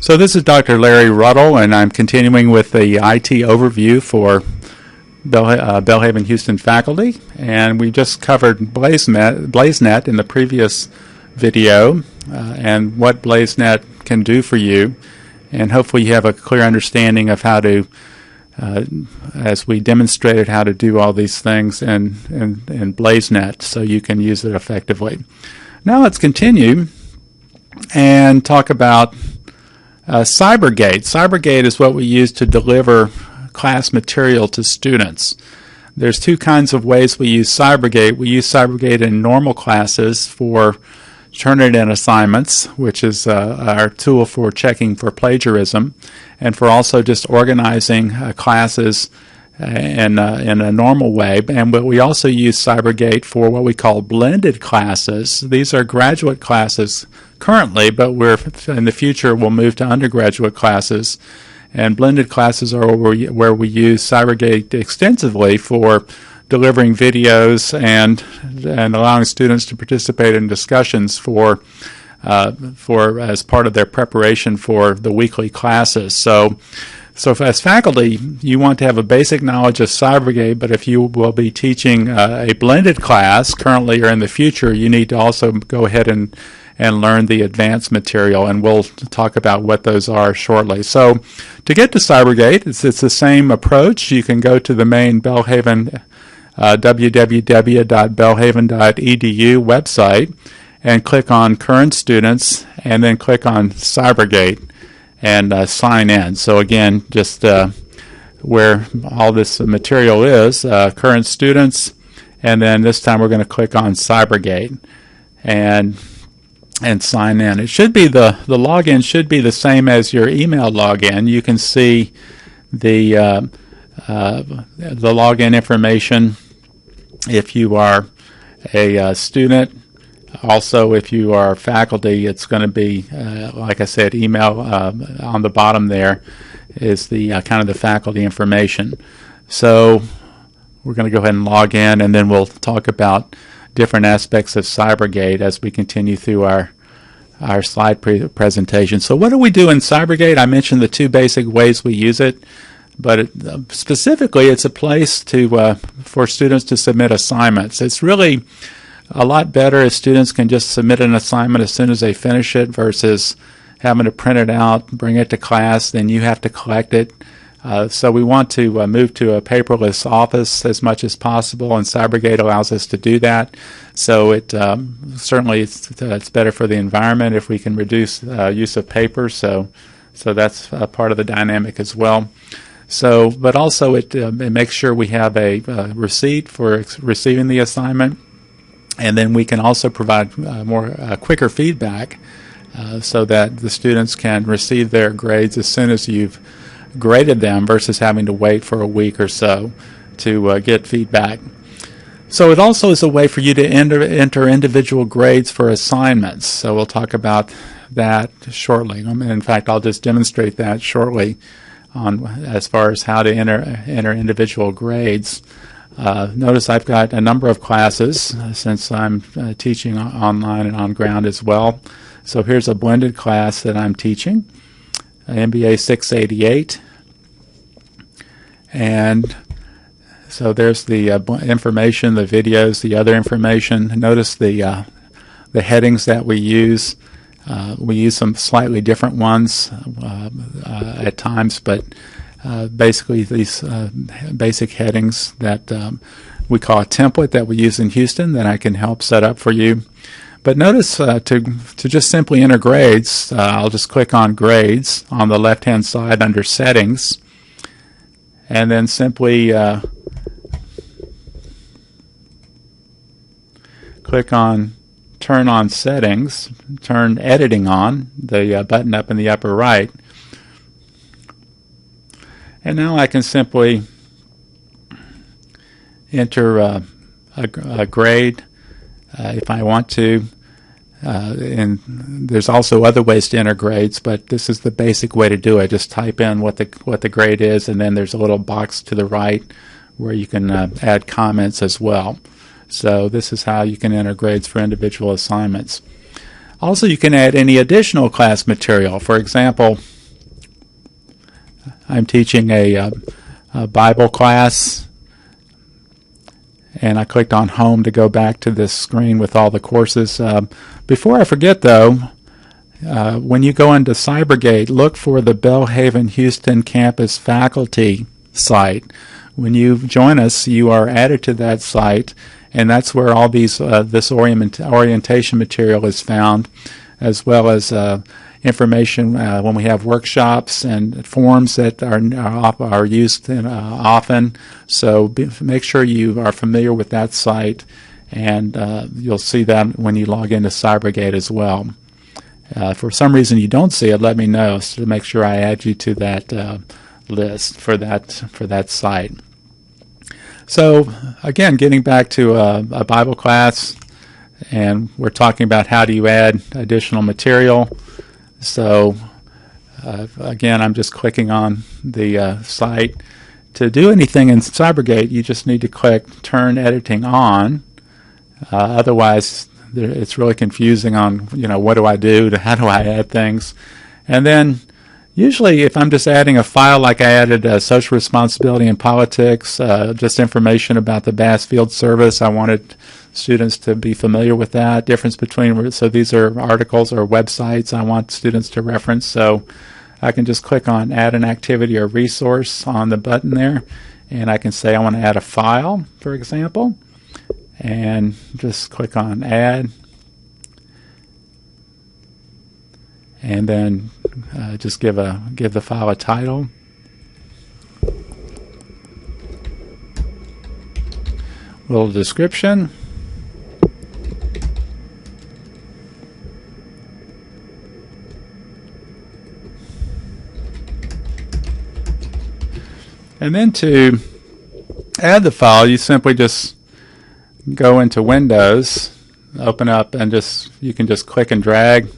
So this is Dr. Larry Ruddle, and I'm continuing with the IT overview for Belhaven Houston faculty. And we just covered BlazeNet in the previous video and what BlazeNet can do for you. And hopefully you have a clear understanding of how to, as we demonstrated how to do all these things in BlazeNet so you can use it effectively. Now let's continue and talk about Cybergate. Cybergate is what we use to deliver class material to students. There's two kinds of ways we use Cybergate. We use Cybergate in normal classes for Turnitin assignments, which is our tool for checking for plagiarism, and for also just organizing classes in a normal way. But we also use Cybergate for what we call blended classes. These are graduate classes currently, but in the future we'll move to undergraduate classes. And blended classes are where we use Cybergate extensively for delivering videos and allowing students to participate in discussions for as part of their preparation for the weekly classes. So as faculty, you want to have a basic knowledge of Cybergate, but if you will be teaching a blended class currently or in the future, you need to also go ahead and learn the advanced material, and we'll talk about what those are shortly. So to get to Cybergate, it's the same approach. You can go to the main Belhaven www.belhaven.edu website and click on Current Students, and then click on Cybergate and sign in. So again, just where all this material is, Current Students, and then this time we're going to click on Cybergate and sign in. It should be the login should be the same as your email login. You can see the login information if you are a student. Also, if you are faculty, it's going to be, like I said, email on the bottom there is the kind of the faculty information. So we're going to go ahead and log in, and then we'll talk about different aspects of Cybergate as we continue through our slide presentation. So what do we do in Cybergate? I mentioned the two basic ways we use it, but specifically it's a place for students to submit assignments. It's really a lot better if students can just submit an assignment as soon as they finish it versus having to print it out, bring it to class, then you have to collect it. So we want to move to a paperless office as much as possible, and Cybergate allows us to do that. So it certainly it's better for the environment if we can reduce use of paper. So that's part of the dynamic as well. So, but also it makes sure we have a receipt for receiving the assignment, and then we can also provide quicker feedback so that the students can receive their grades as soon as you've graded them versus having to wait for a week or so to get feedback. So it also is a way for you to enter individual grades for assignments. So we'll talk about that shortly. In fact, I'll just demonstrate that shortly on as far as how to enter individual grades. Notice I've got a number of classes since I'm teaching online and on ground as well. So here's a blended class that I'm teaching, MBA 688. And so there's the information, the videos, the other information. Notice the headings that we use. We use some slightly different ones at times, but basically these basic headings that we call a template that we use in Houston that I can help set up for you. But notice to just simply enter grades, I'll just click on Grades on the left-hand side under Settings, and then simply click on Turn on Settings, turn Editing on, the button up in the upper right. And now I can simply enter a grade if I want to. And there's also other ways to enter grades, but this is the basic way to do it. Just type in what the grade is, and then there's a little box to the right where you can add comments as well. So this is how you can enter grades for individual assignments. Also, you can add any additional class material. For example, I'm teaching a Bible class, and I clicked on Home to go back to this screen with all the courses. Before I forget, though, when you go into Cybergate, look for the Belhaven Houston campus faculty site. When you join us, you are added to that site, and that's where all these this orientation material is found, as well as information when we have workshops and forums that are used often. So make sure you are familiar with that site, and you'll see that when you log into Cybergate as well. If for some reason you don't see it, let me know to make sure I add you to that list for that site. So again, getting back to a Bible class, and we're talking about how do you add additional material. So again, I'm just clicking on the site. To do anything in Cybergate, you just need to click Turn Editing On. Otherwise, it's really confusing on, what do I do, how do I add things. And then usually if I'm just adding a file, like I added social responsibility and politics, just information about the Bass Field Service, I wanted students to be familiar with that. Difference between, so these are articles or websites I want students to reference. So I can just click on Add an Activity or Resource on the button there, and I can say I want to add a file, for example, and just click on Add, and then just give the file a title. Little description. And then to add the file, you simply just go into Windows, open up, and you can just click and drag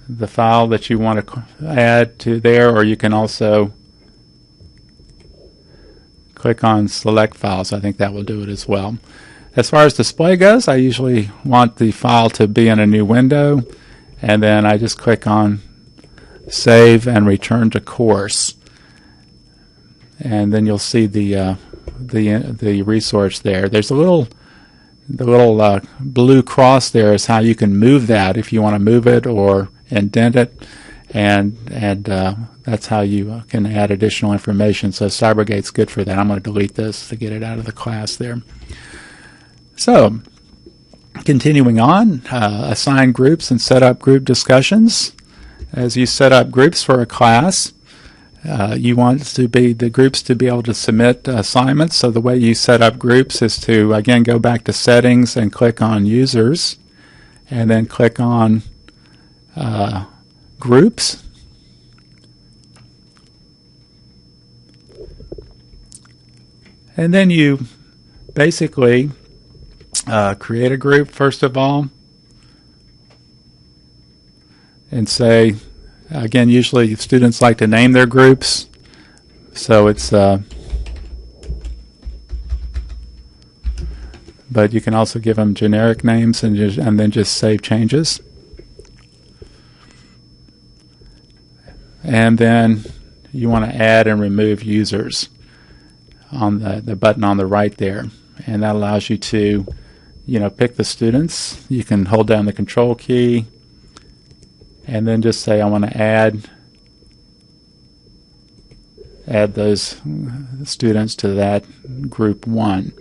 the file that you want to add to there, or you can also click on Select Files. I think that will do it as well. As far as display goes, I usually want the file to be in a new window, and then I just click on Save and Return to Course. And then you'll see the resource there. There's the little blue cross there is how you can move that if you want to move it or indent it, and that's how you can add additional information. So Cybergate's good for that. I'm going to delete this to get it out of the class there. So continuing on, assign groups and set up group discussions. As you set up groups for a class, you want the groups to be able to submit assignments. So the way you set up groups is to, again, go back to Settings and click on Users, and then click on Groups. And then you basically create a group, first of all, and say, again, usually students like to name their groups, so it's but you can also give them generic names and then just save changes. And then you want to add and remove users on the button on the right there, and that allows you to pick the students. You can hold down the Control key and then just say I want to add those students to that group 1,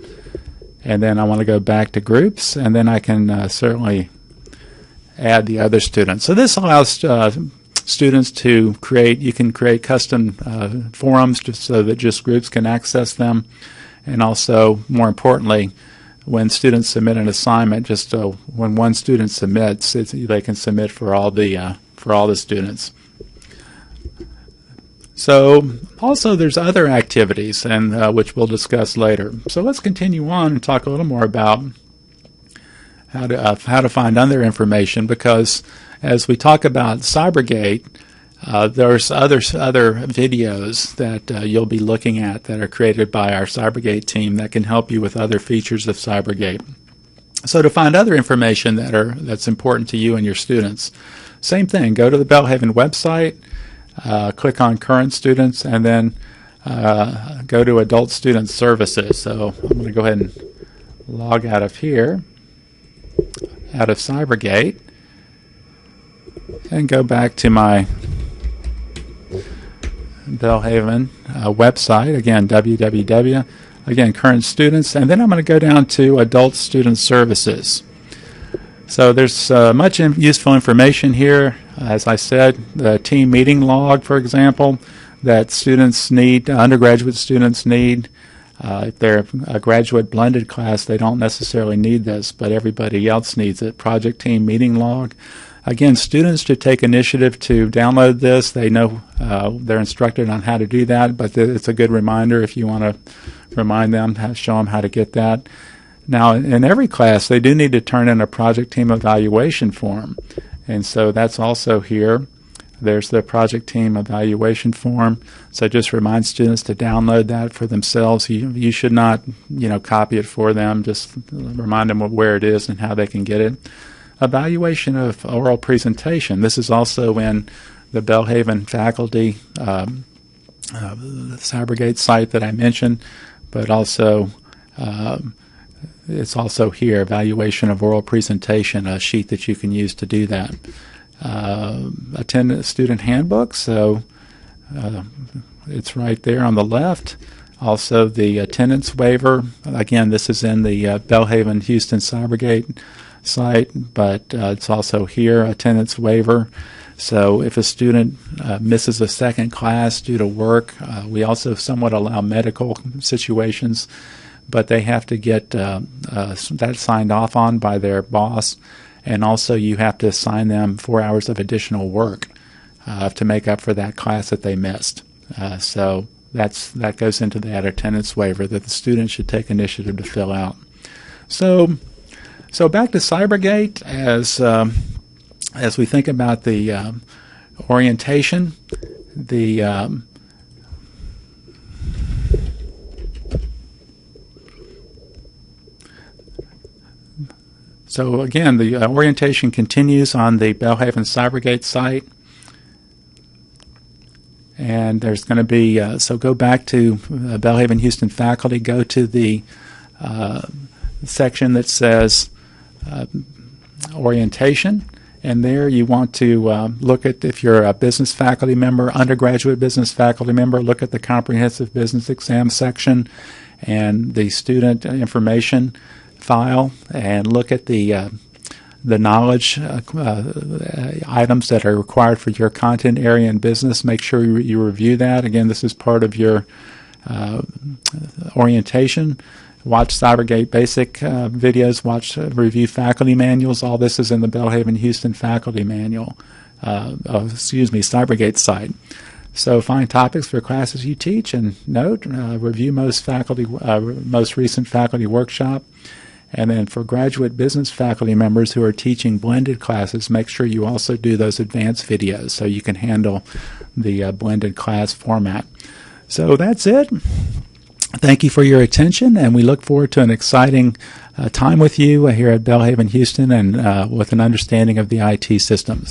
and then I want to go back to groups, and then I can certainly add the other students. So this allows students to create custom forums just so that just groups can access them, and also, more importantly, when students submit an assignment, just when one student submits, they can submit for all the students. So also there's other activities, and which we'll discuss later. So let's continue on and talk a little more about how to find other information, because as we talk about Cybergate, there's other videos that you'll be looking at that are created by our Cybergate team that can help you with other features of Cybergate. So to find other information that's important to you and your students, same thing. Go to the Belhaven website. click on current students, and then go to adult student services. So I'm going to go ahead and log out of here, out of Cybergate, and go back to my Belhaven website, again, www, again, current students, and then I'm going to go down to adult student services. So there's much useful information here. As I said, the team meeting log, for example, that students need, undergraduate students need. If they're a graduate blended class, they don't necessarily need this, but everybody else needs it. Project team meeting log. Again, students should take initiative to download this. They know they're instructed on how to do that, but it's a good reminder if you want to remind them, show them how to get that. Now, in every class, they do need to turn in a project team evaluation form, and so that's also here. There's the project team evaluation form. So just remind students to download that for themselves. You should not, copy it for them. Just remind them of where it is and how they can get it. Evaluation of oral presentation. This is also in the Belhaven faculty Cybergate site that I mentioned, but also it's also here, evaluation of oral presentation, a sheet that you can use to do that. Attend student handbook, so it's right there on the left. Also the attendance waiver. Again, this is in the Belhaven Houston Cybergate site, but it's also here, attendance waiver. So if a student misses a second class due to work, we also somewhat allow medical situations, but they have to get that signed off on by their boss, and also you have to assign them 4 hours of additional work to make up for that class that they missed. So that goes into that attendance waiver that the student should take initiative to fill out. So back to Cybergate, as we think about the orientation, so again, the orientation continues on the Belhaven Cybergate site. And there's going to be, so go back to Belhaven Houston faculty, go to the section that says orientation, and there you want to look at, if you're a business faculty member, undergraduate business faculty member, look at the comprehensive business exam section and the student information file, and look at the knowledge items that are required for your content area in business. Make sure you review that. Again, this is part of your orientation. Watch Cybergate basic videos, review faculty manuals. All this is in the Belhaven Houston faculty manual, Cybergate site. So find topics for classes you teach, and note, review most recent faculty workshop. And then for graduate business faculty members who are teaching blended classes, make sure you also do those advanced videos so you can handle the blended class format. So that's it. Thank you for your attention, and we look forward to an exciting time with you here at Belhaven Houston, and with an understanding of the IT systems.